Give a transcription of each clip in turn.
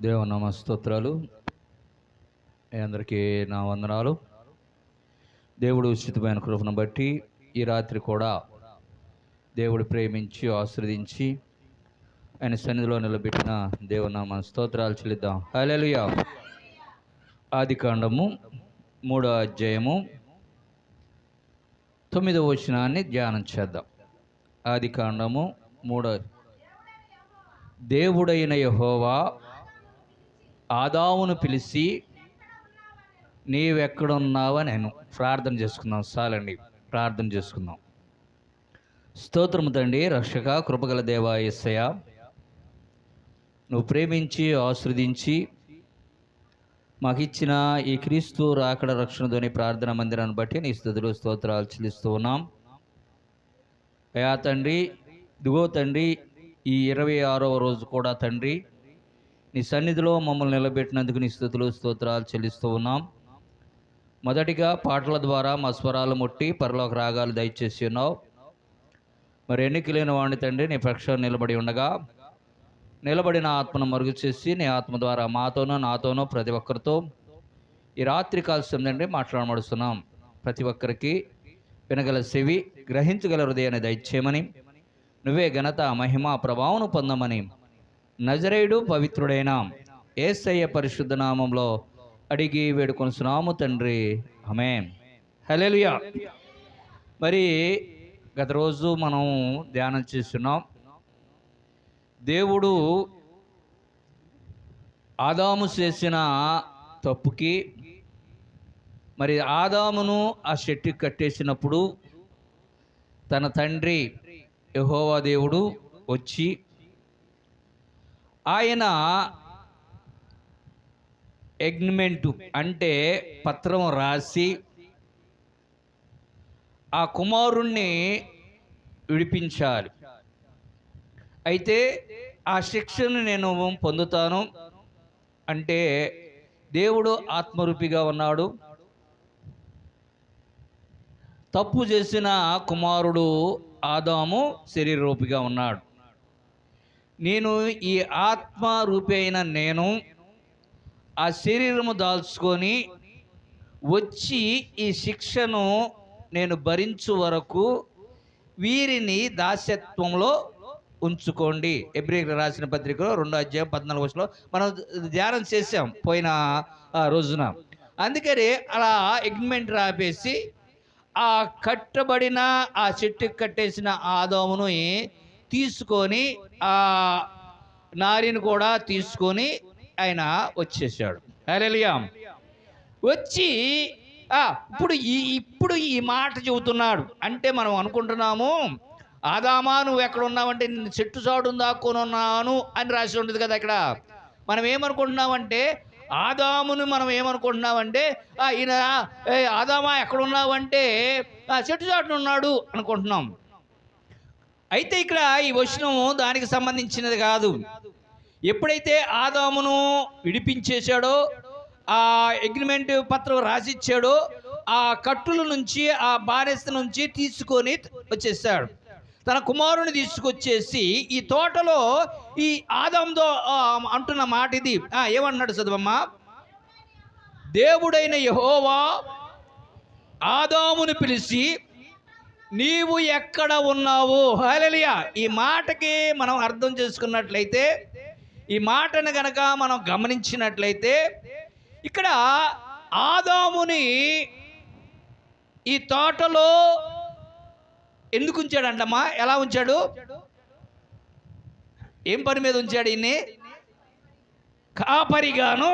దేవునామ స్తోత్రాలు. అందరికీ నా వందనాలు. దేవుడు ఉచితమైన కృపను బట్టి ఈ రాత్రి కూడా దేవుడు ప్రేమించి ఆశీర్వదించి ఆయన సన్నిధిలో నిలబెట్టిన దేవునామ స్తోత్రాలు చెల్లిద్దాం. హల్లెలూయా. ఆదికాండము 3వ అధ్యాయము 9వ వచనాన్ని ధ్యానం చేద్దాం. ఆదికాండము 3. దేవుడైన యెహోవా ఆదామును పిలిచి, నీవెక్కడున్నావని నేను ప్రార్థన చేసుకుందాం. చాలండి, ప్రార్థన చేసుకుందాం. స్తోత్రము తండ్రి, రక్షక, కృపగల దేవా యేసయ్య, నువ్వు ప్రేమించి ఆశీర్వదించి మాకిచ్చిన ఈ క్రీస్తు రాకడ రక్షణతోని ప్రార్థన మందిరాన్ని బట్టి నీ స్తుతులు స్తోత్రాలు చెల్లిస్తూ ఉన్నాం. అయా తండ్రి, ఇదిగో తండ్రి, ఈ 26వ రోజు కూడా తండ్రి నీ సన్నిధిలో మమ్మల్ని నిలబెట్టినందుకు నీ స్తుతులు స్తోత్రాలు చెల్లిస్తూ ఉన్నాం. మొదటిగా పాటల ద్వారా మా స్వరాలు ముట్టి పరలోక రాగాలు దయచేసి ఉన్నావు. మరి ఎన్నికలేని వాడిని తండ్రి నీ పక్షాన నిలబడి ఉండగా నిలబడిన ఆత్మను మరుగు చేసి నీ ఆత్మ ద్వారా మాతోనూ నాతోనూ ప్రతి ఒక్కరితో ఈ రాత్రి కాల్సిన తండ్రి మాట్లాడమడుస్తున్నాం. ప్రతి ఒక్కరికి వినగల చెవి, గ్రహించగల హృదయాన్ని దయచేయమని, నువ్వే ఘనత మహిమ ప్రభావం పొందమని నజరేయుడు పవిత్రుడైన యేసయ్య పరిశుద్ధ నామంలో అడిగి వేడుకొనుచున్నాము తండ్రి, ఆమేన్. హల్లెలూయా. మరి గత రోజు మనం ధ్యానం చేస్తున్నాం. దేవుడు ఆదాము చేసిన తప్పుకి, మరి ఆదామును ఆ చెట్టుకి కట్టేసినప్పుడు తన తండ్రి యెహోవా దేవుడు వచ్చి ఆయన అగ్రిమెంటు అంటే పత్రం రాసి ఆ కుమారుణ్ణి విడిపించాలి. అయితే ఆ శిక్షను నేను పొందుతాను అంటే దేవుడు ఆత్మరూపిగా ఉన్నాడు. తప్పు చేసిన కుమారుడు ఆదాము శరీరరూపిగా ఉన్నాడు. నేను ఈ ఆత్మరూపి అయిన నేను ఆ శరీరము దాల్చుకొని వచ్చి ఈ శిక్షను నేను భరించు వరకు వీరిని దాస్యత్వంలో ఉంచుకోండి. హెబ్రీయులకు రాసిన పత్రికలో 2వ అధ్యాయం 14వ వచనంలో మనం ధ్యానం చేసాం పోయిన రోజున. అందుకని అలా అగ్రిమెంట్ రాపేసి ఆ కట్టబడిన ఆ చెట్టుకి కట్టేసిన ఆదామును తీసుకొని ఆ నారిని కూడా తీసుకొని ఆయన వచ్చేసాడు. హల్లెలూయా. వచ్చి ఇప్పుడు ఈ మాట చెబుతున్నాడు. అంటే మనం అనుకుంటున్నాము, ఆదామా నువ్వు ఎక్కడ ఉన్నావంటే నిన్ను చెట్టు చాటు దాక్కొని ఉన్నాను అని రాసి ఉంటుంది కదా. ఇక్కడ మనం ఏమనుకుంటున్నామంటే, ఆదామును మనం ఏమనుకుంటున్నామంటే ఈయన ఆదామా ఎక్కడున్నావంటే చెట్టు చాటున ఉన్నాడు అనుకుంటున్నాం. అయితే ఇక్కడ ఈ వచనం దానికి సంబంధించినది కాదు. ఎప్పుడైతే ఆదామును విడిపించేశాడో, ఆ అగ్రిమెంట్ పత్రం రాసిచ్చాడో, ఆ కట్టుల నుంచి ఆ బానిస నుంచి తీసుకొని వచ్చేసాడు. తన కుమారుని తీసుకొచ్చేసి ఈ తోటలో ఈ ఆదాముతో అంటున్న మాట ఇది. ఏమన్నాడు చదవమ్మా? దేవుడైన యెహోవా ఆదామును పిలిచి, నీవు ఎక్కడ ఉన్నావు? హల్లెలూయా. ఈ మాటకి మనం అర్థం చేసుకున్నట్లయితే, ఈ మాటను గనక మనం గమనించినట్లయితే, ఇక్కడ ఆదాముని ఈ తోటలో ఎందుకు ఉంచాడంటమ్మా? ఎలా ఉంచాడు? ఏం పని మీద ఉంచాడు? ఈయన్ని కాపరిగాను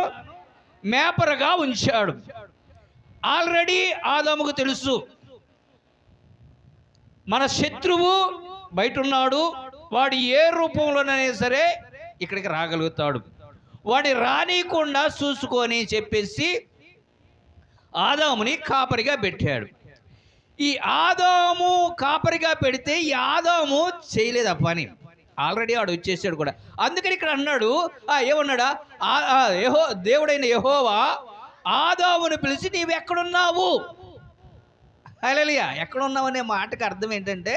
మేపరగా ఉంచాడు. ఆల్రెడీ ఆదాముకు తెలుసు, మన శత్రువు బయట ఉన్నాడు, వాడు ఏ రూపంలోనైనా సరే ఇక్కడికి రాగలుగుతాడు, వాడిని రానియకుండా చూసుకొని చెప్పేసి ఆదాముని కాపరిగా పెట్టాడు. ఈ ఆదాము కాపరిగా పెడితే ఈ ఆదాము చేయలేదు ఆ పని. ఆల్రెడీ వాడు వచ్చేసాడు కూడా. అందుకని ఇక్కడ అన్నాడు, ఏమన్నాడా? దేవుడైన యెహోవా ఆదామును పిలిచి, నీవు ఎక్కడున్నావు? హల్లెలూయా. ఎక్కడున్నావనే మాటకు అర్థం ఏంటంటే,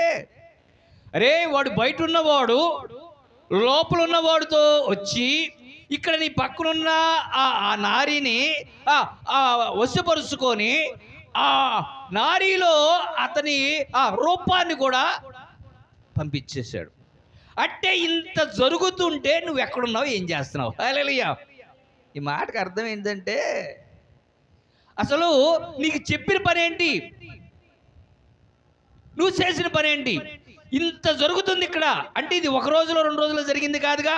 అరే వాడు బయట ఉన్నవాడు లోపల ఉన్నవాడితో వచ్చి ఇక్కడ నీ పక్కనున్న ఆ నారిని వశపరుచుకొని ఆ నారీలో అతని ఆ రూపాన్ని కూడా పంపించేశాడు. అంటే ఇంత జరుగుతుంటే నువ్వు ఎక్కడున్నావు, ఏం చేస్తున్నావు? హల్లెలూయా. ఈ మాటకు అర్థం ఏంటంటే అసలు నీకు చెప్పిన పనేంటి, నువ్వు చేసిన పనేంటి? ఇంత జరుగుతుంది ఇక్కడ అంటే ఇది ఒక రోజులో 2 రోజుల్లో జరిగింది కాదుగా.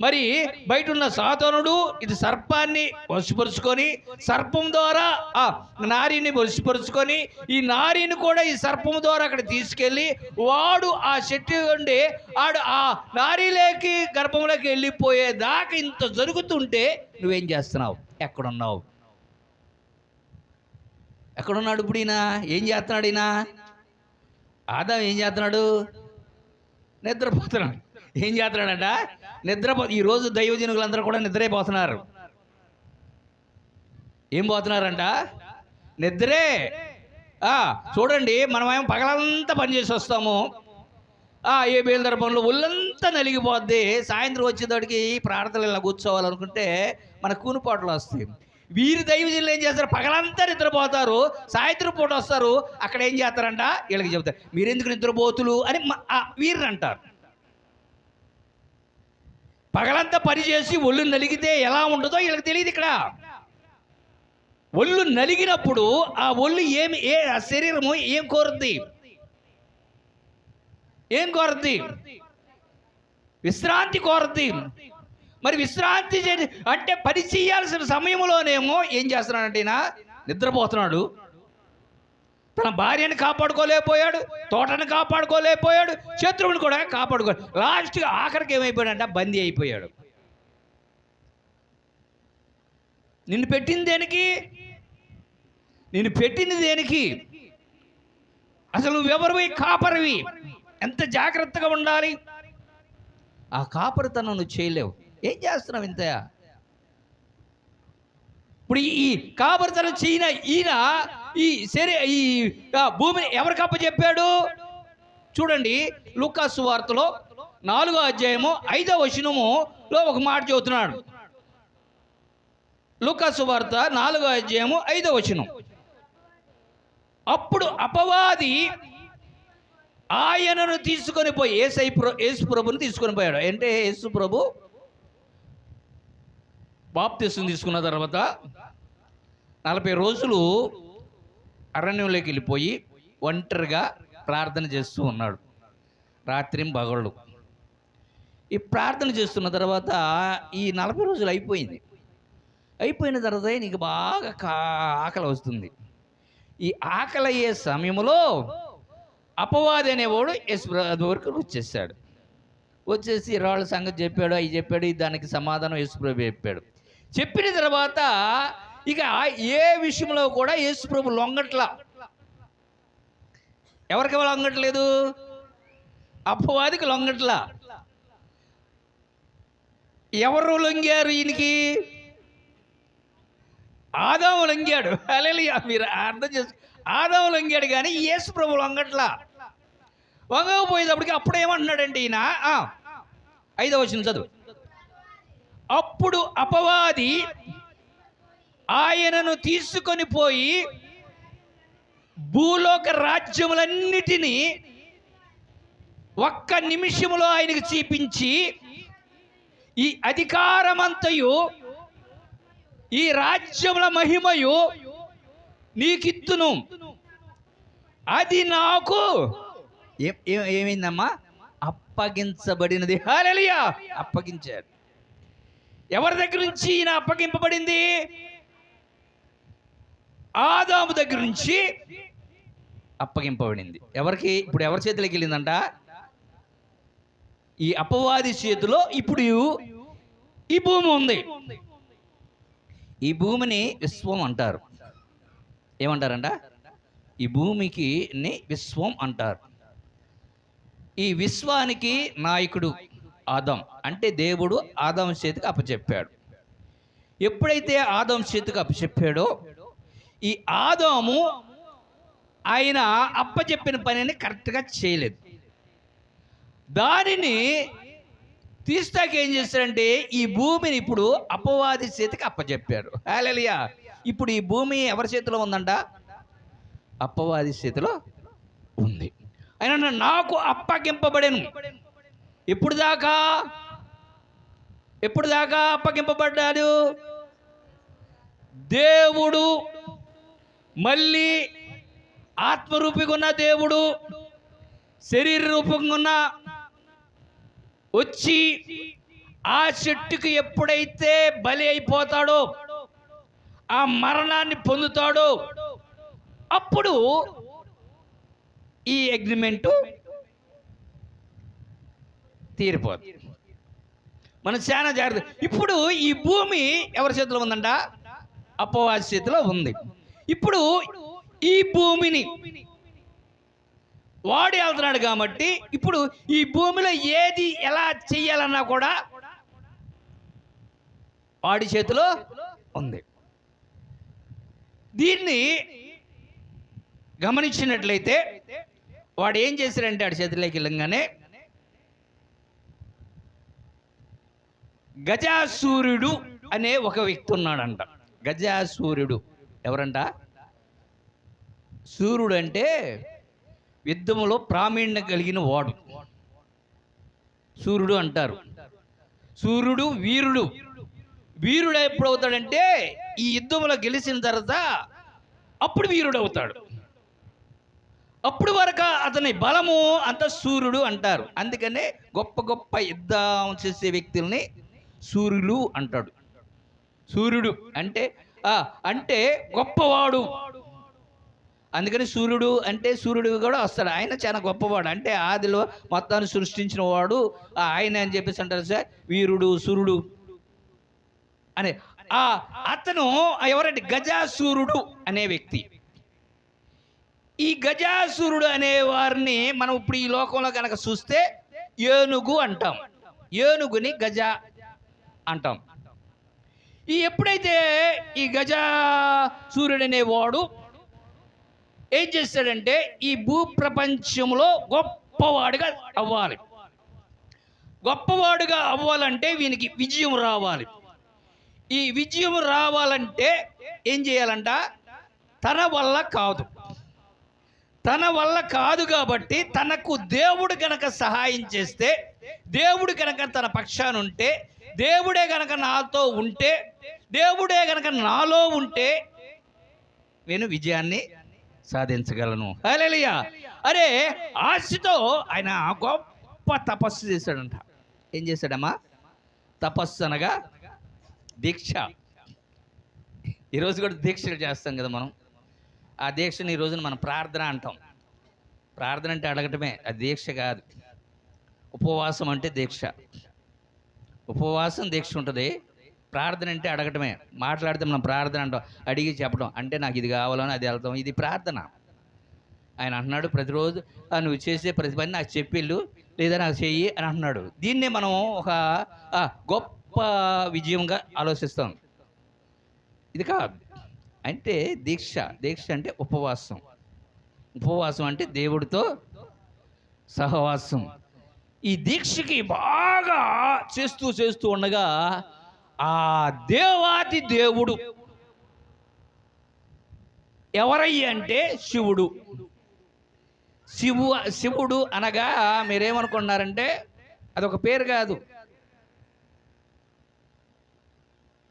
మరి బయట ఉన్న సాతానుడు ఇది సర్పాన్ని వశపరుచుకొని సర్పం ద్వారా ఆ నారిని వశపరుచుకొని ఈ నారిని కూడా ఈ సర్పం ద్వారా అక్కడ తీసుకెళ్ళి వాడు ఆ చెట్టు ఉండి ఆడు ఆ నారిలోకి గర్భంలోకి వెళ్ళిపోయేదాకా ఇంత జరుగుతుంటే నువ్వేం చేస్తున్నావు, ఎక్కడున్నావు? ఎక్కడున్నాడు ఇప్పుడు ఈయన? ఏం చేస్తున్నాడు ఈయన? ఆదాం ఏం చేస్తున్నాడు? నిద్రపోతున్నాడు. ఏం చేస్తున్నాడంట? ఈరోజు దైవజనులందరూ కూడా నిద్రైపోతున్నారు. ఏం పోతున్నారంట? నిద్రే. చూడండి, మనమేమో పగలంతా పనిచేసి వస్తాము. ఏ బేలుదర పనులు ఒళ్ళంతా నలిగిపోద్ది. సాయంత్రం వచ్చేటోడికి ప్రార్థనలు ఇలా కూర్చోవాలనుకుంటే మనకు కూనిపాట్లు వస్తాయి. వీరి దైవజనులు ఏం చేస్తారు? పగలంతా నిద్రపోతారు, సాయంత్రం పూట వస్తారు. అక్కడ ఏం చేస్తారంట? వీళ్ళకి చెబుతారు, మీరెందుకు నిద్రపోతులు అని వీరిని అంటారు. పగలంతా పనిచేసి ఒళ్ళు నలిగితే ఎలా ఉంటుందో వీళ్ళకి తెలియదు. ఇక్కడ ఒళ్ళు నలిగినప్పుడు ఆ ఒళ్ళు ఆ శరీరము ఏం కోరుద్ది? ఏం కోరుద్ది? విశ్రాంతి కోరుద్ది. మరి విశ్రాంతి అంటే పని చేయాల్సిన సమయంలోనేమో ఏం చేస్తున్నాడంటే ఈయన నిద్రపోతున్నాడు. తన భార్యని కాపాడుకోలేకపోయాడు, తోటని కాపాడుకోలేకపోయాడు, శత్రువుని కూడా లాస్ట్గా ఆఖరికి ఏమైపోయాడంట? బందీ అయిపోయాడు. నిన్ను పెట్టింది దేనికి? నిన్ను పెట్టింది దేనికి? అసలు నువ్వెవరివి? కాపరివి. ఎంత జాగ్రత్తగా ఉండాలి. ఆ కాపరితనం నువ్వు చేయలేవు. ఏం చేస్తున్నావు ఇంతయా? ఇప్పుడు ఈ కాపరితనం చేయన ఈయన ఈ భూమిని ఎవరికి అప్పచెప్పాడు? చూడండి, లూకా సువార్తలో 4వ అధ్యాయము 5వ వచనములో ఒక మాట చెబుతున్నాడు. లూకా సువార్త 4వ అధ్యాయము 5వ వచనం. అప్పుడు అపవాది ఆయనను తీసుకొని పోయి యేసు ప్రభుని తీసుకొని పోయాడు. అంటే యేసు ప్రభు బాప్తిసం తీసుకున్న తర్వాత 40 రోజులు అరణ్యంలోకి వెళ్ళిపోయి ఒంటరిగా ప్రార్థన చేస్తూ ఉన్నాడు, రాత్రి పగళ్ళు. ఈ ప్రార్థన చేస్తున్న తర్వాత ఈ 40 రోజులు అయిపోయిన తర్వాత నీకు బాగా ఆకలి వస్తుంది. ఈ ఆకలి అయ్యే సమయంలో అపవాది అనేవాడు యేసు వరకు వచ్చేసాడు. వచ్చేసి రాళ్ళ సంగతి చెప్పాడు, అవి చెప్పాడు. దానికి సమాధానం యేసు ప్రభు చెప్పాడు. చెప్పిన తర్వాత ఇక ఏ విషయంలో కూడా యేసు ప్రభు లొంగట్లా. ఎవరికి లొంగట్లేదు? అపవాదికి లొంగట్లా. ఎవరు లొంగారు ఈయనకి? ఆదాము లొంగాడు. హల్లెలూయా. మీరు అర్థం చేసుకో, ఆదాము లొంగాడు కానీ యేసు ప్రభు లొంగట్లా. వంగకపోయేటప్పటికి అప్పుడు ఏమంటున్నాడంటే ఈయన 5వ వచనం చదువు. అప్పుడు అపవాది ఆయనను తీసుకొని పోయి భూలోక రాజ్యములన్నిటినీ ఒక్క నిమిషములో ఆయనకు చూపించి, ఈ అధికారమంతయు ఈ రాజ్యముల మహిమయు నీకిత్తును, అది నాకు ఏమైందమ్మా? అప్పగించబడినది. హల్లెలూయా. అప్పగించాడు. ఎవరి దగ్గర నుంచి ఈయన అప్పగింపబడింది? ఆదాము దగ్గర నుంచి అప్పగింపబడింది. ఎవరికి? ఇప్పుడు ఎవరి చేతిలోకి వెళ్ళిందంట? ఈ అపవాది చేతిలో ఇప్పుడు ఈ భూమి ఉంది. ఈ భూమిని విశ్వం అంటారు. ఏమంటారంట? ఈ భూమికి విశ్వం అంటారు. ఈ విశ్వానికి నాయకుడు ఆదాం. అంటే దేవుడు ఆదాం చేతికి అప్పచెప్పాడు. ఎప్పుడైతే ఆదాం చేతికి అప్పచెప్పాడో ఈ ఆదాము ఆయన అప్పచెప్పిన పనిని కరెక్ట్గా చేయలేదు. దానిని తీస్తాక ఏం చేస్తారంటే ఈ భూమిని ఇప్పుడు అపవాది చేతికి అప్పచెప్పారు. హల్లెలూయా. ఇప్పుడు ఈ భూమి ఎవరి చేతిలో ఉందంట? అపవాది చేతిలో ఉంది. ఆయన నాకు అప్పగింపబడెను. ఎప్పుడు దాకా అప్పగింపబడ్డాడు? దేవుడు మళ్ళీ ఆత్మరూపిగా ఉన్న దేవుడు శరీర రూపంగా ఉన్న వచ్చి ఆ చెట్టుకి ఎప్పుడైతే బలి అయిపోతాడో, ఆ మరణాన్ని పొందుతాడో, అప్పుడు ఈ అగ్రిమెంటు తీరిపోతుంది. మనం చాలా జాగ్రత్త. ఇప్పుడు ఈ భూమి ఎవరి చేతిలో ఉందంట? అపవాది చేతిలో ఉంది. ఇప్పుడు ఈ భూమిని వాడు వెళ్తున్నాడు కాబట్టి ఇప్పుడు ఈ భూమిలో ఏది ఎలా చెయ్యాలన్నా కూడా వాడి చేతిలో ఉంది. దీన్ని గమనించినట్లయితే వాడు ఏం చేశాడంటే వాడి చేతిలోకి వెళ్ళంగానే గజాసూర్యుడు అనే ఒక వ్యక్తి ఉన్నాడంట. గజాసూర్యుడు ఎవరంట? సూర్యుడు అంటే యుద్ధములో ప్రావీణ్యం కలిగిన వాడు సూర్యుడు అంటారు. సూర్యుడు వీరుడు. వీరుడు ఎప్పుడు అవుతాడంటే ఈ యుద్ధంలో గెలిచిన తర్వాత అప్పుడు వీరుడు అవుతాడు. అప్పుడు వరకు అతని బలము అంత సూర్యుడు అంటారు. అందుకనే గొప్ప గొప్ప యుద్ధం చేసే వ్యక్తుల్ని సూర్యులు అంటాడు. సూర్యుడు అంటే గొప్పవాడు. అందుకని సూర్యుడు అంటే సూర్యుడు కూడా వస్తాడు. ఆయన చాలా గొప్పవాడు. అంటే ఆదిలో మొత్తాన్ని సృష్టించిన వాడు ఆయన అని చెప్పేసి అంటారు సార్. వీరుడు సూర్యుడు అనే అతను ఎవరంటే గజాసూరుడు అనే వ్యక్తి. ఈ గజాసూరుడు అనే వారిని మనం ఇప్పుడు ఈ లోకంలో కనుక చూస్తే ఏనుగు అంటాం. ఏనుగుని గజ అంటాం. ఎప్పుడైతే ఈ గజాసూరుడు అనేవాడు ఏం చేస్తాడంటే ఈ భూప్రపంచంలో గొప్పవాడుగా అవ్వాలి. గొప్పవాడుగా అవ్వాలంటే వీనికి విజయం రావాలి. ఈ విజయం రావాలంటే ఏం చేయాలంట? తన వల్ల కాదు కాబట్టి తనకు దేవుడు కనుక సహాయం చేస్తే, దేవుడు కనుక తన పక్షాన ఉంటే, దేవుడే కనుక నాతో ఉంటే, దేవుడే కనుక నాలో ఉంటే నేను విజయాన్ని సాధించగలను. హల్లెలూయా. అరే ఆశతో ఆయన గొప్ప తపస్సు చేశాడంట. ఏం చేశాడమ్మా? తపస్సు అనగా దీక్ష. ఈరోజు కూడా దీక్షలు చేస్తాం కదా మనం. ఆ దీక్షని ఈ రోజున మనం ప్రార్థన అంటాం. ప్రార్థన అంటే అడగటమే, అది దీక్ష కాదు. ఉపవాసం అంటే దీక్ష. ఉపవాసం దీక్ష ఉంటుంది. ప్రార్థన అంటే అడగటమే. మాట్లాడితే మనం ప్రార్థన అంటాం, అడిగి చెప్పడం. అంటే నాకు ఇది కావాలని అది వెళ్తాం, ఇది ప్రార్థన. ఆయన అంటున్నాడు ప్రతిరోజు నువ్వు చేసే ప్రతి పని నాకు చెప్పిళ్ళు లేదా నాకు చెయ్యి అని అంటున్నాడు. దీన్నే మనం ఒక గొప్ప విజయంగా ఆలోచిస్తాం. ఇది కాదు. అంటే దీక్ష అంటే ఉపవాసం. ఉపవాసం అంటే దేవుడితో సహవాసం. ఈ దీక్షకి బాగా చేస్తూ ఉండగా ఆ దేవాది దేవుడు ఎవరయ్య అంటే శివుడు అనగా మీరేమనుకున్నారంటే అదొక పేరు కాదు.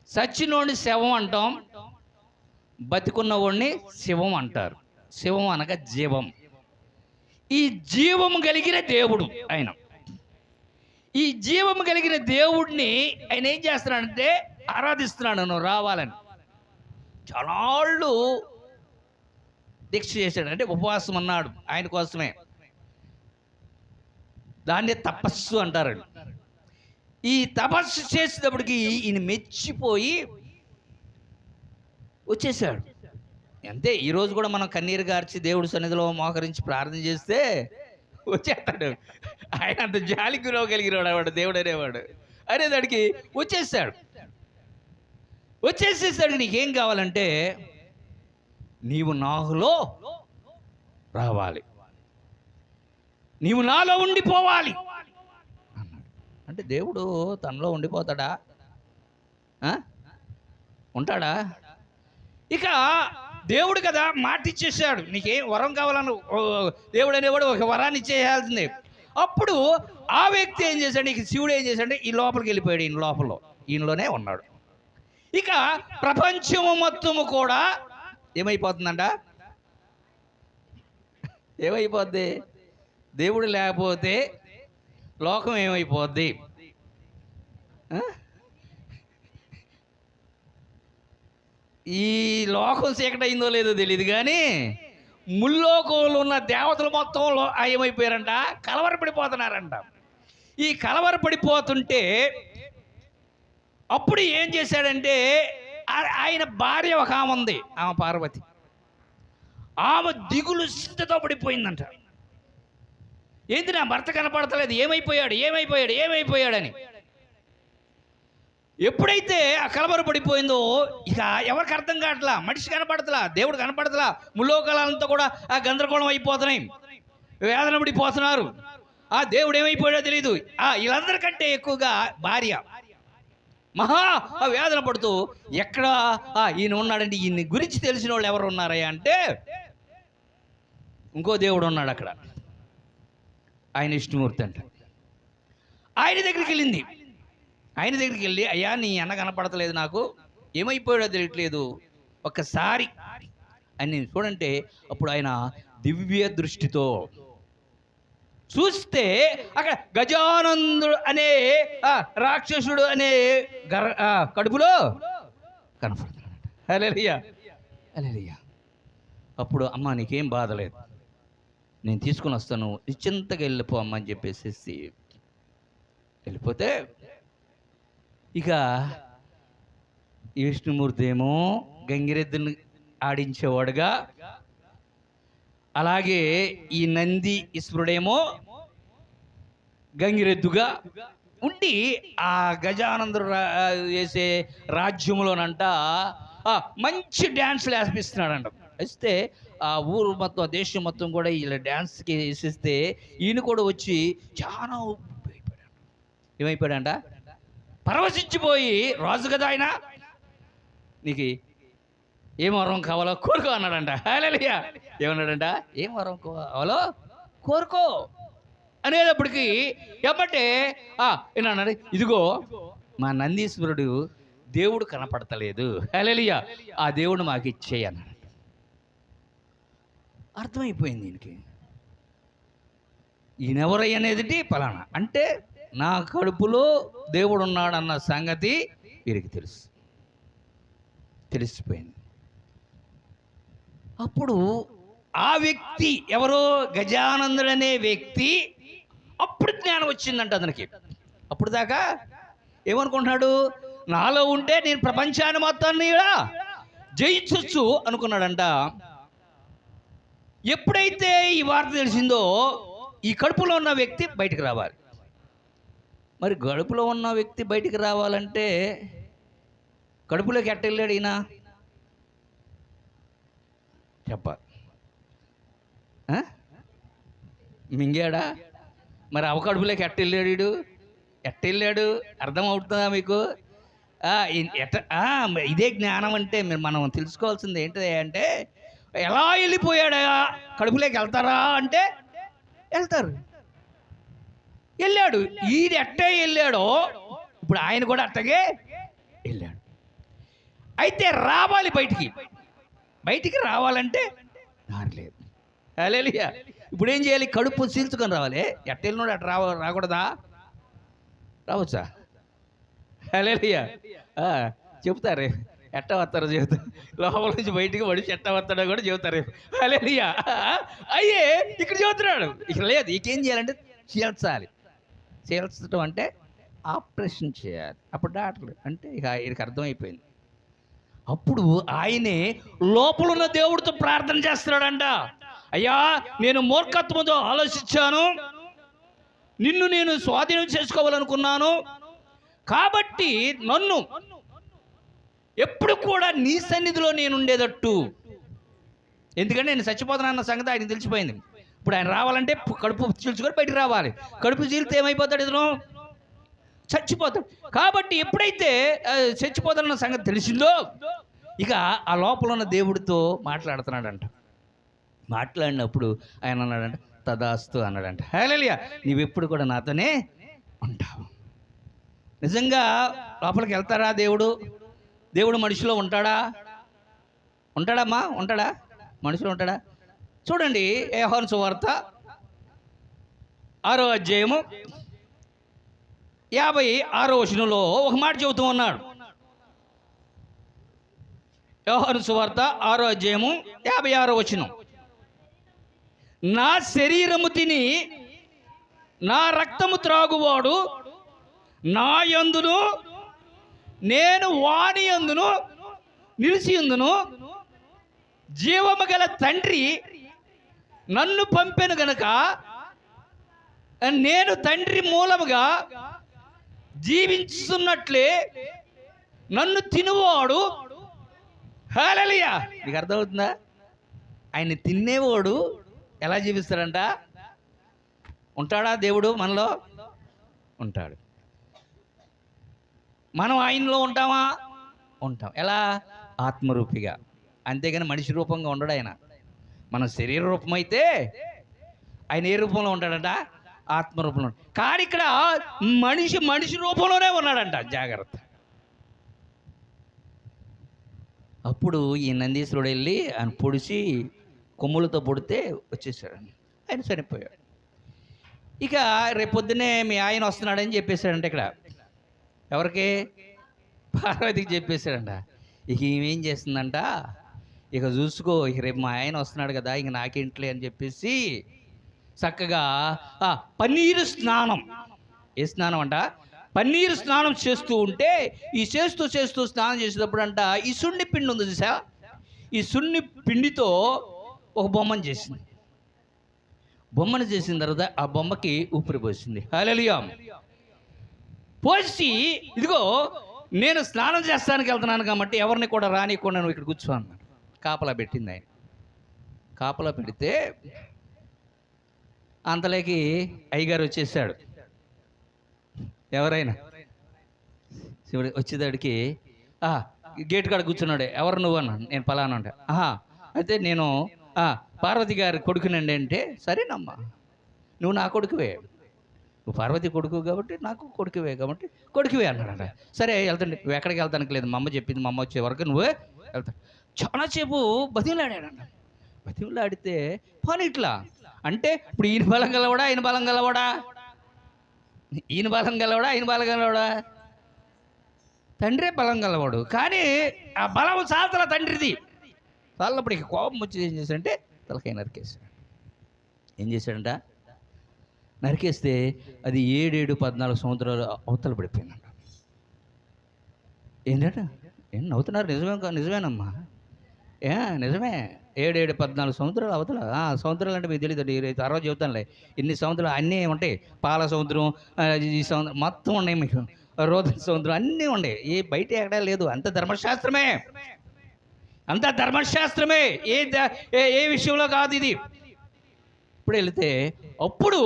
సచ్చినోడిని శవం అంటాం, బతికున్నవాడిని శివం అంటారు. శివం అనగా జీవం. ఈ జీవము కలిగిన దేవుడు ఆయన. ఈ జీవము కలిగిన దేవుడిని ఆయన ఏం చేస్తున్నాడంటే ఆరాధిస్తున్నాడు. నువ్వు రావాలని చాలాళ్ళు దీక్ష చేశాడు. అంటే ఉపవాసం అన్నాడు ఆయన కోసమే. దాన్నే తపస్సు అంటారు. ఈ తపస్సు చేసేటప్పటికి ఈయన మెచ్చిపోయి వచ్చేసాడు. అంతే. ఈరోజు కూడా మనం కన్నీరు గార్చి దేవుడి సన్నిధిలో మోకరించి ప్రార్థన చేస్తే వచ్చేస్తాడు. ఆయన అంత జాలి గురవగలిగినవాడు వాడు, దేవుడు అనేవాడు. అనేదానికి వచ్చేసేసాడు. నీకేం కావాలంటే నీవు నాలో రావాలి, నీవు నాలో ఉండిపోవాలి అన్నాడు. అంటే దేవుడు తనలో ఉండిపోతాడా? ఉంటాడా? ఇక దేవుడు కదా మాట ఇచ్చేసాడు, నీకేం వరం కావాలను దేవుడు అనేవాడు ఒక వరాన్ని ఇచ్చేయాల్సిందే. అప్పుడు ఆ వ్యక్తి ఏం చేశాడు, ఇక శివుడు ఏం చేశాడు, ఈ లోపలికి వెళ్ళిపోయాడు, ఈయన లోపల, ఈయనలోనే ఉన్నాడు. ఇక ప్రపంచము మొత్తము కూడా ఏమైపోతుందంట? ఏమైపోద్ది? దేవుడు లేకపోతే లోకం ఏమైపోద్ది? ఈ లోకం చీకటి అయిందో లేదో తెలియదు కానీ ముల్లోకంలో ఉన్న దేవతలు మొత్తం ఏమైపోయారంట? కలవరపడిపోతున్నారంట. ఈ కలవరపడిపోతుంటే అప్పుడు ఏం చేశాడంటే, ఆయన భార్య ఒక ఆమె ఉంది, ఆమె పార్వతి. ఆమె దిగులు స్థితితో పడిపోయిందంట. ఏంటి, నా భర్త కనపడతలేదు, ఏమైపోయాడు ఏమైపోయాడు ఏమైపోయాడని. ఎప్పుడైతే ఆ కలవరపడిపోయిందో ఇక ఎవరికి అర్థం కావట్లా, మనిషి కనపడతలా, దేవుడు కనపడతలా, ముల్లోకాలంతా కూడా ఆ గందరగోళం అయిపోతున్నాయి, వేదన పడిపోతున్నారు. ఆ దేవుడు ఏమైపోయాడో తెలియదు. వీళ్ళందరికంటే ఎక్కువగా భార్య మహా వేదన పడుతూ, ఎక్కడ ఈయన ఉన్నాడంటే ఈయన గురించి తెలిసిన వాళ్ళు ఎవరు ఉన్నారయ్యా అంటే ఇంకో దేవుడు ఉన్నాడు అక్కడ, ఆయన విష్ణుమూర్తి అంట. ఆయన దగ్గరికి వెళ్ళింది. ఆయన దగ్గరికి వెళ్ళి, అయ్యా నీ అన్న కనపడతలేదు, నాకు ఏమైపోయాడో తెలియట్లేదు, ఒక్కసారి అని చూడంటే అప్పుడు ఆయన దివ్య దృష్టితో చూస్తే అక్కడ గజానందుడు అనే రాక్షసుడు అనే కడుపులో కనపడుతున్నాడు. హల్లెలూయా హల్లెలూయా. అప్పుడు అమ్మ నీకేం బాధ లేదు, నేను తీసుకుని వస్తాను, నిశ్చింతగా వెళ్ళిపో అమ్మ అని చెప్పేసి వెళ్ళిపోతే ఇక విష్ణుమూర్తి ఏమో గంగిరెద్దుని ఆడించేవాడుగా, అలాగే ఈ నంది ఈశ్వరుడేమో గంగిరెద్దుగా ఉండి ఆ గజానందుడు వేసే రాజ్యంలోనంట మంచి డ్యాన్సులు వేసిస్తున్నాడంట. వేస్తే ఆ ఊరు మొత్తం దేశం మొత్తం కూడా ఇలా డ్యాన్స్కి వేసిస్తే ఈయన కూడా వచ్చి చాలా ఏమైపోయాడంట, పరవశించిపోయి, రాజు కదా ఆయన, నీకు ఏం వరం కావాలో కోరుకో అన్నాడంట. హల్లెలూయా. ఏమన్నాడంట? ఏం వరం కావాలో కోరుకో అనేటప్పటికి ఎప్పటే ఏమన్నాడు, ఇదిగో మా నందీశ్వరుడు దేవుడు కనపడతలేదు, హల్లెలూయా, ఆ దేవుడు మాకు ఇచ్చేయి అన్నాడు. అర్థమైపోయింది ఈయనకి, ఈయనెవరై అనేది పలానా అంటే నా కడుపులో దేవుడు ఉన్నాడన్న సంగతి వీరికి తెలిసిపోయింది. అప్పుడు ఆ వ్యక్తి ఎవరో గజానందుడు అనే వ్యక్తి అప్పుడు జ్ఞానం వచ్చిందంట అతనికి. అప్పుడు దాకా ఏమనుకుంటున్నాడు, నాలో ఉంటే నేను ప్రపంచాన్ని మొత్తాన్ని జయించవచ్చు అనుకున్నాడంట. ఎప్పుడైతే ఈ వార్త తెలిసిందో ఈ కడుపులో ఉన్న వ్యక్తి బయటకు రావాలి. మరి కడుపులో ఉన్న వ్యక్తి బయటికి రావాలంటే కడుపులోకి ఎట్టెళ్ళాడు ఈయన చెప్పాలి, మింగాడా? మరి అవ కడుపులోకి ఎట్టెళ్ళాడు, ఎట్టెళ్ళాడు అర్థమవుతుందా మీకు? ఇదే జ్ఞానం అంటే మనం తెలుసుకోవాల్సింది ఏంటి అంటే, ఎలా వెళ్ళిపోయాడా, కడుపులోకి వెళ్తారా అంటే వెళ్తారు. వెళ్ళాడు, ఈయన ఎట్టే వెళ్ళాడో ఇప్పుడు ఆయన కూడా అట్టగే వెళ్ళాడు. అయితే రావాలి బయటికి రావాలంటే దారి లేదు. హల్లెలూయా. ఇప్పుడు ఏం చేయాలి? కడుపు చీల్చుకొని రావాలి. ఎట్ట వెళ్ళినోడు అట్ట రాకూడదా? రావచ్చా? హల్లెలూయా. చెప్తారు ఎట్ట వస్తారో చెబుతారు, లోపల నుంచి బయటికి పడి ఎట్ట వస్తాడో కూడా చెబుతారు. హల్లెలూయా. అయ్యే ఇక్కడ చెబుతున్నాడు, ఇక్కడ లేదు. ఇకేం చేయాలంటే చీల్చడం అంటే ఆపరేషన్ చేయాలి. అప్పుడు డాక్టర్లు అంటే ఇక ఆయనకి అర్థమైపోయింది. అప్పుడు ఆయనే లోపల ఉన్న దేవుడితో ప్రార్థన చేస్తున్నాడంట. అయ్యా, నేను మూర్ఖత్వంతో ఆలోచించాను, నిన్ను నేను స్వాధీనం చేసుకోవాలనుకున్నాను, కాబట్టి నన్ను ఎప్పుడు కూడా నీ సన్నిధిలో నేను ఉండేటట్టు, ఎందుకంటే నేను చచ్చిపోతానన్న సంగతి ఆయన తెలిసిపోయింది. ఇప్పుడు ఆయన రావాలంటే కడుపు చీల్చుకొని బయటికి రావాలి. కడుపు చీలితే ఏమైపోతాడు? ఇతను చచ్చిపోతాడు. కాబట్టి ఎప్పుడైతే చచ్చిపోతాడన్న సంగతి తెలిసిందో ఇక ఆ లోపల ఉన్న దేవుడితో మాట్లాడుతున్నాడంట. మాట్లాడినప్పుడు ఆయన అన్నాడంట, తదాస్తు అన్నాడంట. హల్లెలూయా, నీవెప్పుడు కూడా నాతోనే ఉంటావు. నిజంగా లోపలికి వెళ్తారా దేవుడు? దేవుడు మనిషిలో ఉంటాడా? ఉంటాడమ్మా? ఉంటాడా? మనిషిలో ఉంటాడా? చూడండి, యోహాను సువార్త 6వ అధ్యాయము 56వ వచనంలో ఒక మాట చెబుతూ ఉన్నాడు. యోహాను సువార్త 6వ అధ్యాయము 56వ వచనం, నా శరీరము తిని నా రక్తము త్రాగువాడు నా యందును నేను వాని యందును నిలిచియుందును, జీవము గల తండ్రి నన్ను పంపెను గనుక నేను తండ్రి మూలముగా జీవించున్నట్లే నన్ను తినువాడు. హల్లెలూయా, నీకు అర్థమవుతుందా? ఆయన తినేవాడు ఎలా జీవిస్తాడంట? ఉంటాడా దేవుడు మనలో? ఉంటాడు. మనం ఆయనలో ఉంటామా? ఉంటాం. ఎలా? ఆత్మరూపిగా. అంతేగాని మనిషి రూపంగా ఉండడు ఆయన. మన శరీర రూపం అయితే ఆయన ఏ రూపంలో ఉంటాడంట? ఆత్మరూపంలో. కానీ ఇక్కడ మనిషి రూపంలోనే ఉన్నాడంట. జాగ్రత్త. అప్పుడు ఈ నందీశ్వరుడు వెళ్ళి ఆయన పొడిచి కొమ్ములతో పొడితే వచ్చేసాడు. ఆయన చనిపోయాడు. ఇక రేపొద్దునే మీ ఆయన వస్తున్నాడని చెప్పేశాడంట. ఇక్కడ ఎవరికి? పార్వతికి చెప్పేశాడంట. ఇక ఈమెం చేస్తుందంట, ఇక చూసుకో, ఇక రేపు మా ఆయన వస్తున్నాడు కదా, ఇక నాకేంట్లే అని చెప్పేసి చక్కగా పన్నీరు స్నానం. ఏ స్నానం అంట? పన్నీరు స్నానం చేస్తూ ఉంటే, ఈ చేస్తూ స్నానం చేసేటప్పుడు అంట ఈ సున్ని పిండి ఉంది చూసా, ఈ సున్ని పిండితో ఒక బొమ్మను చేసింది. బొమ్మను చేసిన తర్వాత ఆ బొమ్మకి ఊపిరి పోసింది. హల్లెలూయా. పోసి ఇదిగో నేను స్నానం చేస్తానికి వెళ్తున్నాను కాబట్టి ఎవరిని కూడా రానికుండా నువ్వు ఇక్కడ కూర్చో అన్నాడు. కాపలా పెట్టింది ఆయన. కాపలా పెడితే అంతలోకి అయ్యగారు వచ్చేసాడు. ఎవరైనా శివుడు వచ్చేదాడికి గేట్ కాడ కూర్చున్నాడు. ఎవరు నువ్వు అన్నాడు. నేను పలానా అంటే, అయితే నేను పార్వతి గారి కొడుకునండి అంటే, సరేనమ్మా నువ్వు నా కొడుకువే, నువ్వు పార్వతి కొడుకు కాబట్టి నాకు కొడుకువే కాబట్టి కొడుకువే అన్నాడంట. సరే వెళ్తాండి. నువ్వు ఎక్కడికి వెళ్తానికి లేదు, మా అమ్మ చెప్పింది, మా అమ్మ వచ్చే వరకు నువ్వే వెళ్తాను. చాలాసేపు బతిమలాడాడంట. బతిమలాడితే పని ఇట్లా అంటే ఇప్పుడు ఈయన బలం గలవాడా ఆయన బలం గలవాడా? ఈయన బలం గలవాడా ఆయన బలం గలవాడా? తండ్రే బలం గలవాడు. కానీ ఆ బలం చాలతల తండ్రిది. చాలప్పుడు ఇక కోపం వచ్చి ఏం చేశాడంటే తలకాయ నరికేశాడు. ఏం చేశాడంట? నరికేస్తే అది 7-14 సంవత్సరాలు అవతల పడిపోయిందంట. ఏంటంట? ఏం నవ్వుతున్నారు? నిజమేనమ్మా. నిజమే. 7-14 సంవత్సరాలు అవతల. సంవత్సరాలు అంటే మీకు తెలియదు. తర్వాత చెబుతానులే. ఇన్ని సంవత్సరాలు అన్నీ ఉంటాయి. పాల సముద్రం, ఈ సముద్రం మొత్తం ఉన్నాయి మీకు. రోదన సముద్రం అన్నీ ఉన్నాయి. ఏ బయట ఎక్కడా లేదు. అంత ధర్మశాస్త్రమే, అంత ధర్మశాస్త్రమే. ఏ విషయంలో కాదు ఇది. ఇప్పుడు వెళితే అప్పుడు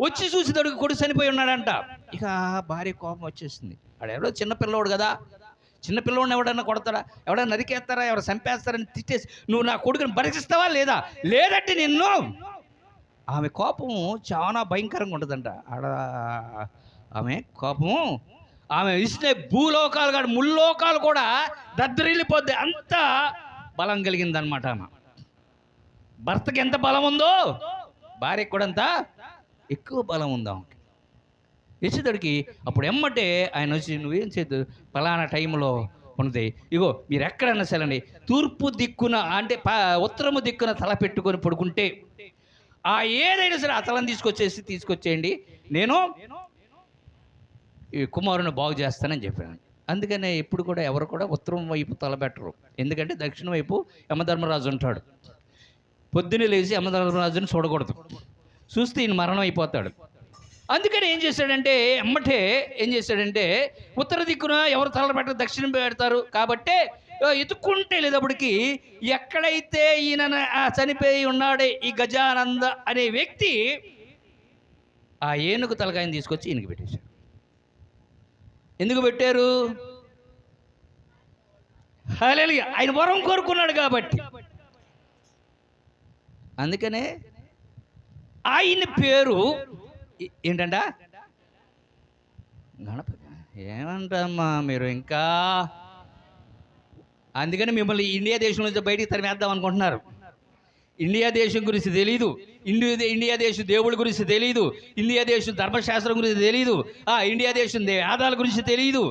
వచ్చి చూసేటప్పుడు కొడుకు చనిపోయి ఉన్నాడంట. ఇక భార్య కోపం వచ్చేసింది. ఆడెవడో చిన్నపిల్లవాడు కదా, చిన్నపిల్లవాడిని ఎవడన్నా కొడతారా, ఎవడన్నా నరికేస్తారా, ఎవరు చంపేస్తారని తిట్టేసి నువ్వు నా కొడుకుని భరిస్తావా లేదా? లేదంటే నిన్ను. ఆమె కోపము చాలా భయంకరంగా ఉంటుందంట. ఆమె కోపము, ఆమె ఇస్తే భూలోకాలు కాదు ముల్లోకాలు కూడా దద్దరిల్లిపోద్ది. అంత బలం కలిగిందనమాట. ఆమె భర్తకి ఎంత బలం ఉందో భార్యకు కూడా అంత ఎక్కువ బలం ఉందా ఆమెకి. ఇచ్చేటడికి అప్పుడు ఎమ్మటే ఆయన వచ్చి నువ్వేం చేయద్దు, ఫలానా టైంలో ఉన్నది, ఇగో మీరు ఎక్కడన్నా సరే తూర్పు దిక్కున అంటే ఉత్తరము దిక్కున తల పెట్టుకొని పడుకుంటే ఏదైనా సరే ఆ తలను తీసుకొచ్చేయండి, నేను ఈ కుమారుని బాగు చేస్తానని చెప్పాను. అందుకనే ఎప్పుడు కూడా ఎవరు కూడా ఉత్తరం వైపు తలపెట్టరు. ఎందుకంటే దక్షిణ వైపు యమధర్మరాజు ఉంటాడు. పొద్దున్నే లేచి యమధర్మరాజుని చూడకూడదు. చూస్తే ఈయన మరణం అయిపోతాడు. అందుకని ఏం చేశాడంటే ఎమ్మటే ఏం చేశాడంటే ఉత్తర దిక్కున ఎవరు తల పెట్టరు, దక్షిణం పెడతారు. కాబట్టి ఎత్తుక్కుంటే లేదప్పటికి ఎక్కడైతే ఈయన చనిపోయి ఉన్నాడే ఈ గజానంద అనే వ్యక్తి ఆ ఏనుగు తలకాయని తీసుకొచ్చి ఈయనకి పెట్టేశాడు. ఎందుకు పెట్టారు? హల్లెలూయా, ఆయన వరం కోరుకున్నాడు కాబట్టి. అందుకనే ఆయన పేరు ఏంటంట? గణపతి. ఏమంటమ్మా మీరు ఇంకా? అందుకని మిమ్మల్ని ఇండియా దేశం నుంచి బయటికి తరిమేద్దాం అనుకుంటున్నారు. ఇండియా దేశం గురించి తెలీదు, ఇండియా దేశం దేవుడి గురించి తెలీదు, ఇండియా దేశం ధర్మశాస్త్రం గురించి తెలీదు, ఇండియా దేశం ఆదాల గురించి తెలియదు,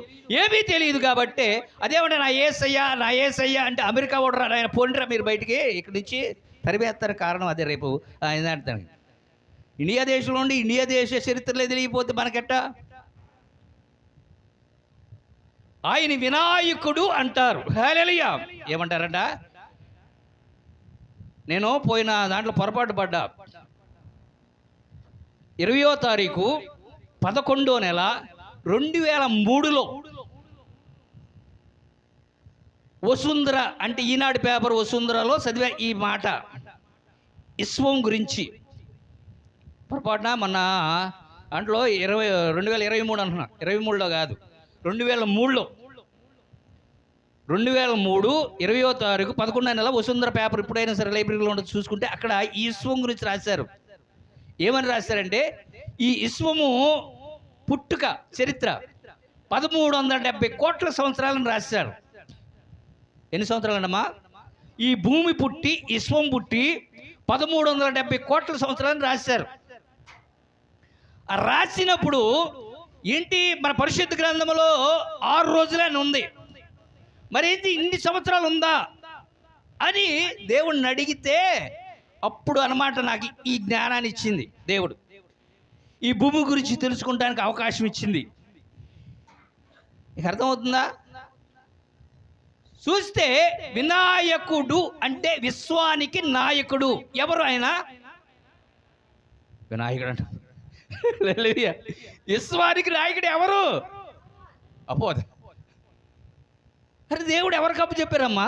ఏమీ తెలియదు. కాబట్టి అదేమంటే నా ఏసయ్యా అంటే అమెరికా ఓడరా ఆయన పోండిరా మీరు బయటికి ఇక్కడి నుంచి తరిమేస్తారు. కారణం అదే. రేపు ఏంటంటాను, ఇండియా దేశంలో ఉండి ఇండియా దేశ చరిత్రలే తెలియకపోతే మనకెట్ట? ఆయన వినాయకుడు అంటారు. హల్లెలూయా. ఏమంటారంట? నేను పోయిన దాంట్లో పొరపాటు పడ్డా. 20వ తారీఖు 11వ నెల 2003లో వసుంధర అంటే ఈనాడు పేపర్ వసుంధరలో చదివా ఈ మాట, ఇస్వం గురించి. పొరపాటున మొన్న దాంట్లో 2023 అంటున్నా, 23లో కాదు, 2003లో 2020వ తారీఖు 11వ నెల వసుంధర పేపర్ ఎప్పుడైనా సరే లైబ్రరీలో ఉండదు చూసుకుంటే అక్కడ ఈ ఇస్వం గురించి రాశారు. ఏమని రాశారంటే, ఈ ఇస్వము పుట్టుక చరిత్ర 1370 కోట్ల సంవత్సరాలను రాశారు. ఎన్ని సంవత్సరాలన్నమ్మా? ఈ భూమి పుట్టి ఇస్వం పుట్టి 1370 కోట్ల సంవత్సరాలను రాశారు. రాసినప్పుడు ఏంటి, మన పరిశుద్ధ గ్రంథంలో 6 రోజులని ఉంది, మరి ఏంటి ఇన్ని సంవత్సరాలు ఉందా అని దేవుడిని అడిగితే అప్పుడు అన్నమాట నాకు ఈ జ్ఞానాన్ని ఇచ్చింది దేవుడు. ఈ భూమి గురించి తెలుసుకుంటానికి అవకాశం ఇచ్చింది. అర్థమవుతుందా? చూస్తే వినాయకుడు అంటే విశ్వానికి నాయకుడు. ఎవరు ఆయన? వినాయకుడు అంట. విశ్వానికి నాయకుడు ఎవరు? అపోద. అరే దేవుడు ఎవరికి అప్పు చెప్పారమ్మా?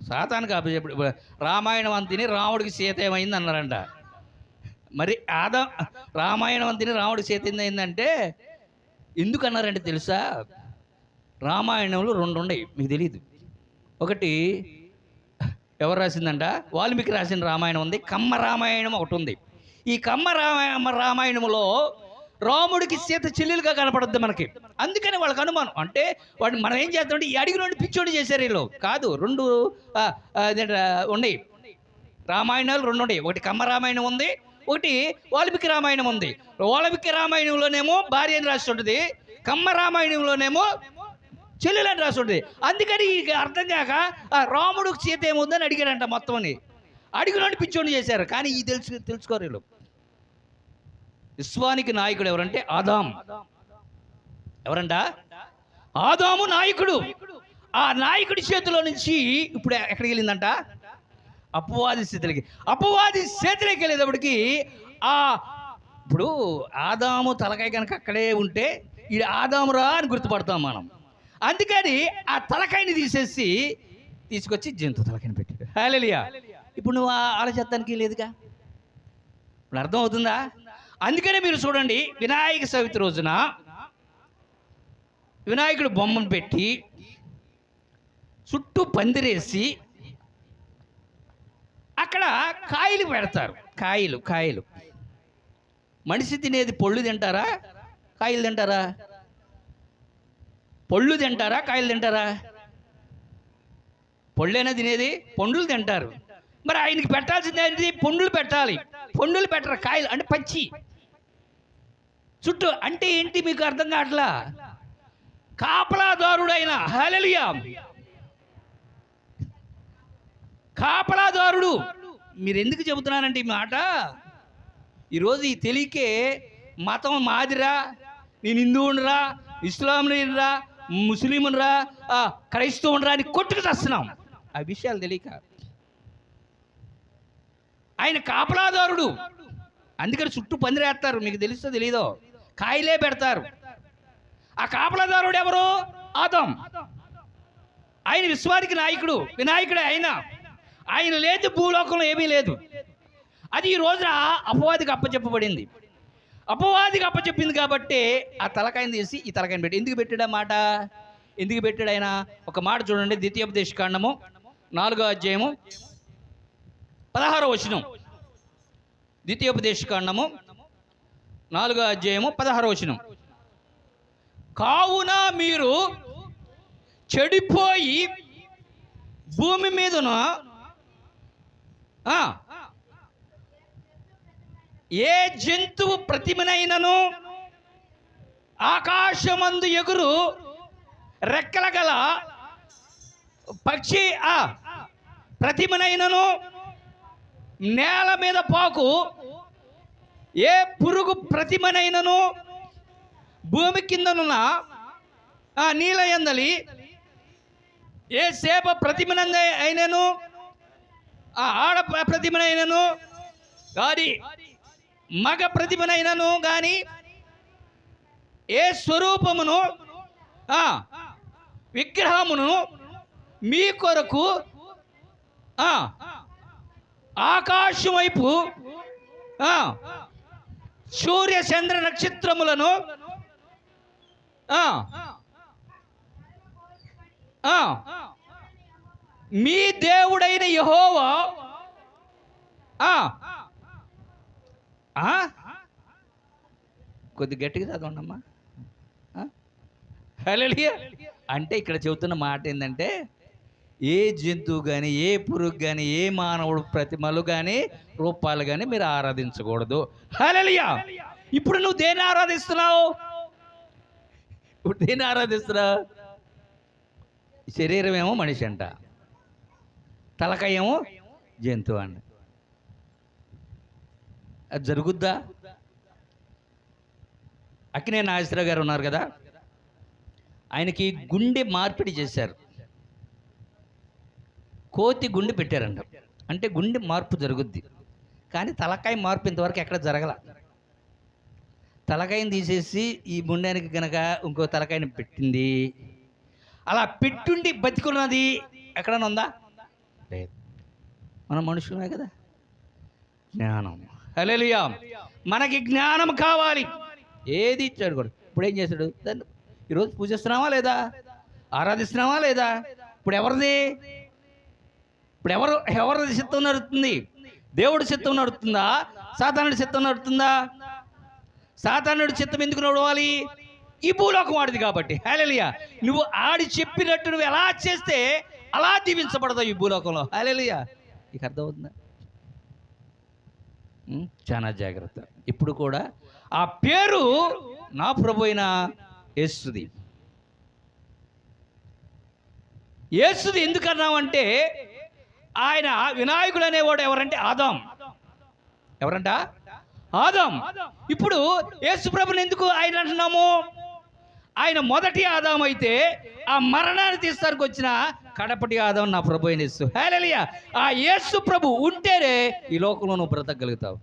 సాతానికి అప్పు చెప్పాడు. రామాయణం అంతిని రాముడికి సీత ఏమైంది అన్నారంట. మరి రామాయణం అంతిని రాముడికి సీత ఏందంటే ఎందుకు అన్నారంటే తెలుసా? రామాయణంలో 2 ఉన్నాయి, మీకు తెలియదు. ఒకటి ఎవరు రాసిందంట? వాల్మీకి రాసిన రామాయణం ఉంది, కమ్మ రామాయణం ఒకటి ఉంది. ఈ కమ్మ రామాయణంలో రాముడికి సీత చెల్లెలుగా కనపడద్దు మనకి. అందుకని వాళ్ళకి అనుమానం. అంటే వాడు మనం ఏం చేస్తామంటే ఈ అడిగి నుండి పిచ్చోడి చేశారు వీళ్ళు. కాదు, 2 ఉన్నాయి రామాయణాలు, 2 ఉన్నాయి. ఒకటి కమ్మ రామాయణం ఉంది, ఒకటి వాల్మీకి రామాయణం ఉంది. వాల్మీకి రామాయణంలోనేమో భార్య అని రాసి ఉంటుంది, కమ్మ రామాయణంలోనేమో చెల్లెలని రాసి ఉంటుంది. అందుకని అర్థం కాక రాముడికి సీత ఏముందని అడిగాడంట. మొత్తం అని అడిగి నుండి పిచ్చోడి చేశారు. కానీ ఈ తెలుసుకోరు వీళ్ళు. విశ్వానికి నాయకుడు ఎవరంటే ఆదాం. ఎవరంట? ఆదాము నాయకుడు. ఆ నాయకుడి చేతిలో నుంచి ఇప్పుడు ఎక్కడికి వెళ్ళిందంట? అపవాది స్థితిలోకి. అపవాది చేతిలోకి వెళ్ళేటప్పటికి ఇప్పుడు ఆదాము తలకాయ కనుక అక్కడే ఉంటే ఈ ఆదామురా అని గుర్తుపడతాం మనం. అందుకని ఆ తలకాయని తీసుకొచ్చి జంతు తలకాయని పెట్టాడు. హల్లెలూయా. ఇప్పుడు నువ్వు ఆలోచించడానికి లేదుగా. ఇప్పుడు అర్థమవుతుందా? అందుకనే మీరు చూడండి, వినాయక చవితి రోజున వినాయకుడు బొమ్మను పెట్టి చుట్టూ పందిరేసి అక్కడ కాయలు పెడతారు. కాయలు మనిషి తినేది పళ్ళు తింటారా, కాయలు తింటారా? పళ్ళు తింటారా, కాయలు తింటారా? పళ్ళైనా తినేది, పండులు తింటారు. మరి ఆయనకి పెట్టాల్సింది ఏంటి? పండులు పెట్టాలి. పండులు పెట్టరు, కాయలు అంటే పచ్చి చుట్టూ. అంటే ఏంటి మీకు అర్థం కావట్లా? కాపలాదారుడైన, హల్లెలూయా, కాపలాదారుడు. మీరు ఎందుకు చెబుతున్నానంటే ఈ మాట, ఈరోజు ఈ తెలియకే మతం మాదిరా, నేను హిందువునిరా, ఇస్లాంరా, ముస్లింరా, క్రైస్తవునిరా అని కొట్టుకు తెస్తున్నాం. ఆ విషయాలు తెలియక. ఆయన కాపలాదారుడు. అందుకని చుట్టూ పందిరేస్తారు. మీకు తెలుస్తో తెలీదో కాయలే పెడతారు. ఆ కాపలాదారుడు ఎవరు? ఆదాం. ఆయన విశ్వానికి నాయకుడు, వినాయకుడే. ఆయన లేదు భూలోకంలో ఏమీ లేదు. అది ఈ రోజున అపవాదికి అప్పచెప్పబడింది. అపవాదికి అప్పచెప్పింది కాబట్టి ఆ తలకాయని తీసి ఈ తలకాయని పెట్టి ఎందుకు పెట్టాడు మాట? ఎందుకు పెట్టాడు ఆయన? ఒక మాట చూడండి, ద్వితీయోపదేశకాండము 4వ అధ్యాయము 16వ వచనం. ద్వితీయోపదేశకాండము 4వ అధ్యాయము 16వ వచనం. కావున మీరు చెడిపోయి భూమి మీదన ఏ జంతువు ప్రతిమనైనను ఆకాశమందు ఎగురు రెక్కల గల పక్షి ప్రతిమనైనను నేల మీద పాకు ఏ పురుగు ప్రతిమనైనను భూమి కిందనున్న నీళ్ళ యందలి ఏ చేప ప్రతిమనంద అయినను ఆడ ప్రతిమనైనను కానీ మగ ప్రతిమనైనను కానీ ఏ స్వరూపమును విగ్రహమును మీ కొరకు ఆకాశం వైపు సూర్య చంద్ర నక్షత్రములను మీ దేవుడైన యెహోవా కొద్ది గట్టిగా చదవండమ్మా. హల్లెలూయా. అంటే ఇక్కడ చెబుతున్న మాట ఏంటంటే, ఏ జంతువు కానీ, ఏ పురుగు కానీ, ఏ మానవుడు ప్రతిమలు కానీ, రూపాలు కానీ మీరు ఆరాధించకూడదు. హల్లెలూయా. ఇప్పుడు నువ్వు దేన్ని ఆరాధిస్తున్నావు? ఇప్పుడు దేన్ని ఆరాధిస్తున్నావు? శరీరం ఏమో మనిషి అంట, తలకాయ ఏమో జంతువు అండి. అది జరుగుద్దా? అక్కినే నాగేశ్వరరావు గారు ఉన్నారు కదా, ఆయనకి గుండె మార్పిడి చేశారు. కోతి గుండె పెట్టారంట. అంటే గుండె మార్పు జరుగుద్ది, కానీ తలకాయ మార్పు ఇంతవరకు ఎక్కడ జరగల. తలకాయని తీసేసి ఈ గుండెనికి కనుక ఇంకో తలకాయని పెట్టింది. అలా పెట్టుండి బతికున్నది ఎక్కడన్నా ఉందా? లేదు. మనం మనుషులమే కదా. జ్ఞానం. హల్లెలూయా. మనకి జ్ఞానం కావాలి. ఏది ఇచ్చాడు కూడా. ఇప్పుడు ఏం చేశాడు? దాన్ని ఈరోజు పూజిస్తున్నావా లేదా? ఆరాధిస్తున్నావా లేదా? ఇప్పుడు ఎవరిది? ఇప్పుడు ఎవరిది చిత్తం నడుస్తుంది? దేవుడి చిత్తం నడుతుందా? సాతానుడి చిత్తం నడుతుందా? సాతానుడి చిత్తం ఎందుకు నడవాలి? ఈ భూలోకం వాడిది కాబట్టి. హల్లెలూయా. నువ్వు ఆడి చెప్పినట్టు నువ్వు ఎలా చేస్తే అలా దీవించబడతావు ఈ భూలోకంలో. హల్లెలూయా. నీకు అర్థమవుతుందా? చాలా జాగ్రత్త. ఇప్పుడు కూడా ఆ పేరు నా ప్రభు అయిన యేసుది. యేసుది ఎందుకన్నామంటే, ఆయన వినాయకుడు అనేవాడు ఎవరంటే ఆదాం. ఎవరంట? ఆదాం. ఇప్పుడు యేసు ప్రభుని ఎందుకు ఆయన అంటున్నాము? ఆయన మొదటి ఆదాం అయితే ఆ మరణాన్ని తీస్తానికి వచ్చిన కడపటి ఆదాం నా ప్రభు అయిన యేసు. హల్లెలూయా. ఆ యేసు ప్రభు ఉంటేనే ఈ లోకంలో నువ్వు బ్రతకగలుగుతావు.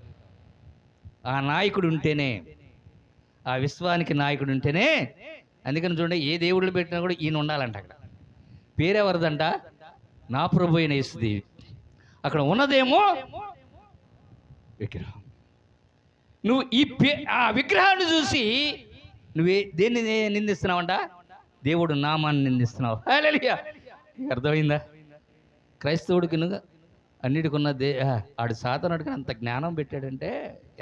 ఆ నాయకుడు ఉంటేనే, ఆ విశ్వానికి నాయకుడు ఉంటేనే. అందుకని చూడండి, ఏ దేవుళ్ళు పెట్టినా కూడా ఈయన ఉండాలంట. అక్కడ పేరెవరిదంట? నా ప్రభు అయిన యేసుది. అక్కడ ఉన్నదేమో విగ్రహం. నువ్వు ఆ విగ్రహాన్ని చూసి నువ్వే దేన్ని నిందిస్తున్నావంట? దేవుడు నామాన్ని నిందిస్తున్నావు. హల్లెలూయా. అర్థమైందా? క్రైస్తవుడికి అన్నిటికి ఉన్న ఆడు సాతానుడికి అంత జ్ఞానం పెట్టాడంటే,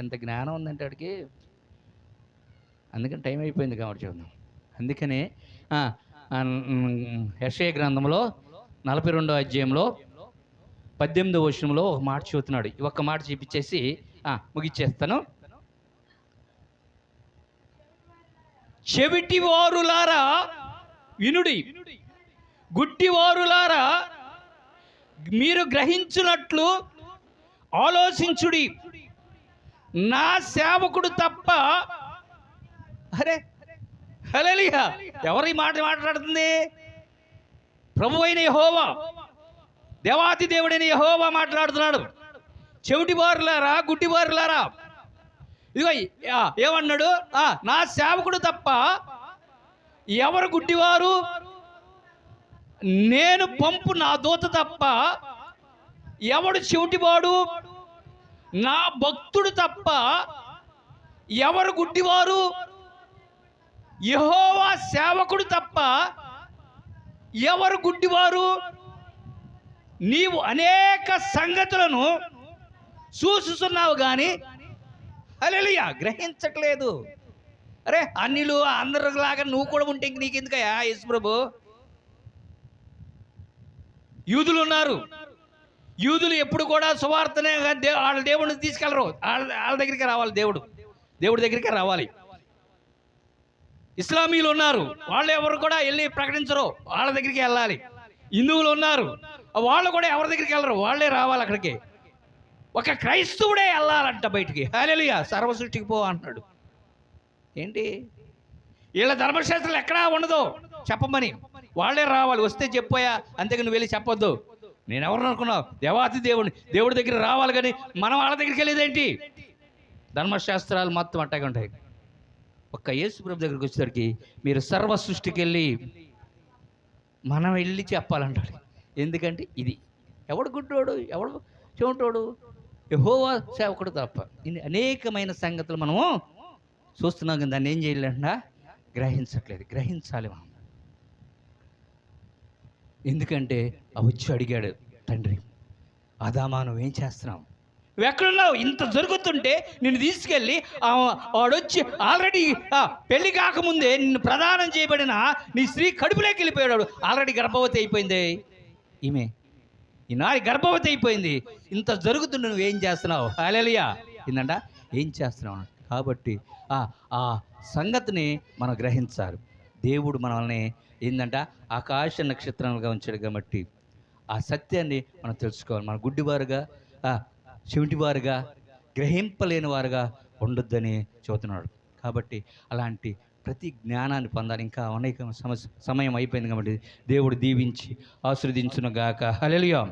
ఎంత జ్ఞానం ఉందంటే ఆడికి. అందుకని టైం అయిపోయింది కాబట్టి చూద్దాం. అందుకనే యెషయా గ్రంథంలో 42వ అధ్యాయంలో 18వ వచనంలో ఒక మాట చూస్తున్నాడు. ఒక్క మాట చూపించేసి ముగిచ్చేస్తాను. చెవిటివారులారా వినుడి, గుడ్డివారులారా మీరు గ్రహించున్నట్లు ఆలోచించుడి. నా సేవకుడు తప్ప. అరే హల్లెలూయా. ఎవరి మాట మాట్లాడుతుంది? ప్రభు అయిన యెహోవా, దేవాతి దేవుడైన యెహోవా మాట్లాడుతున్నాడు. చెవిటివారులారా, గుడ్డివారులారా, ఇదిగో ఏమన్నాడు? నా సేవకుడు తప్ప ఎవరు గుడ్డివారు? నేను పంపు నా దూత తప్ప ఎవడు చెవిటివాడు? నా భక్తుడు తప్ప ఎవరు గుడ్డివారు? యెహోవా సేవకుడు తప్ప ఎవరు గుడ్డివారు? నీవు అనేక సంగతులను చూస్తున్నావు కానీ హల్లెలూయా గ్రహించట్లేదు. అరే అన్నిలు అందరిలాగా నువ్వు కూడా ఉంటే ఇంక నీకెందుకయ్యా యేసు ప్రభు? యూదులు ఉన్నారు. యూదులు ఎప్పుడు కూడా సువార్తనే వాళ్ళ దేవుడిని తీసుకెళ్ళరు. వాళ్ళ దగ్గరికి రావాలి, దేవుడి దగ్గరికే రావాలి. ఇస్లామీలు ఉన్నారు, వాళ్ళు ఎవరు కూడా వెళ్ళి ప్రకటించరు, వాళ్ళ దగ్గరికి వెళ్ళాలి. హిందువులు ఉన్నారు, వాళ్ళు కూడా ఎవరి దగ్గరికి వెళ్ళరు, వాళ్ళే రావాలి అక్కడికి. ఒక క్రైస్తవుడే వెళ్ళాలంట బయటికి. హల్లెలూయా సర్వ సృష్టికి పో అంటున్నాడు. ఏంటి వీళ్ళ ధర్మశాస్త్రాలు ఎక్కడా ఉండదు చెప్పమని, వాళ్ళే రావాలి. వస్తే చెప్పాయా, అంతేగా నువ్వు వెళ్ళి చెప్పొద్దు. నేను ఎవరు అనుకున్నావు? దేవాతి దేవుడి దగ్గర రావాలి, కానీ మనం వాళ్ళ దగ్గరికి వెళ్ళేదేంటి? ధర్మశాస్త్రాలు మొత్తం అట్టాగే ఉంటాయి. ఒక్క యేసు ప్రభు దగ్గరికి వచ్చేసరికి మీరు సర్వ సృష్టికి వెళ్ళి మనం వెళ్ళి చెప్పాలంటాడు. ఎందుకంటే ఇది ఎవడు గుడ్డోడు, ఎవడు చెవిటోడు? యెహోవా సేవకుడు తప్ప. ఇన్ని అనేకమైన సంగతులు మనము చూస్తున్నాం, కానీ దాన్ని ఏం చేయాలంట? గ్రహించట్లేదు. గ్రహించాలి మనం. ఎందుకంటే వచ్చి అడిగాడు తండ్రి, ఆదామా నువ్వేం చేస్తున్నావు? నువ్వు ఎక్కడున్నావు? ఇంత జరుగుతుంటే నిన్ను తీసుకెళ్ళి వాడొచ్చి ఆల్రెడీ పెళ్లి కాకముందే నిన్ను ప్రదానం చేయబడిన నీ స్త్రీ కడుపులోకి వెళ్ళిపోయాడు. ఆల్రెడీ గర్భవతి అయిపోయింది ఈమె, ఈనాడు గర్భవతి అయిపోయింది. ఇంత జరుగుతుంటే నువ్వేం చేస్తున్నావు? హల్లెలూయా ఏందంట ఏం చేస్తున్నావు? కాబట్టి ఆ సంగతిని మనం గ్రహించాలి. దేవుడు మనల్ని ఏంటంట ఆకాశ నక్షత్రాలుగా ఉంచాడు కాబట్టి ఆ సత్యాన్ని మనం తెలుసుకోవాలి. మన గుడ్డివారుగా చెవిటివారుగా గ్రహింపలేని వారుగా ఉండొద్దని చెబుతున్నాడు. కాబట్టి అలాంటి ప్రతి జ్ఞానాన్ని పొందాలి. ఇంకా అనేక సమయం అయిపోయింది కాబట్టి దేవుడు దీవించి ఆశీర్వదించును గాక. హల్లెలూయా.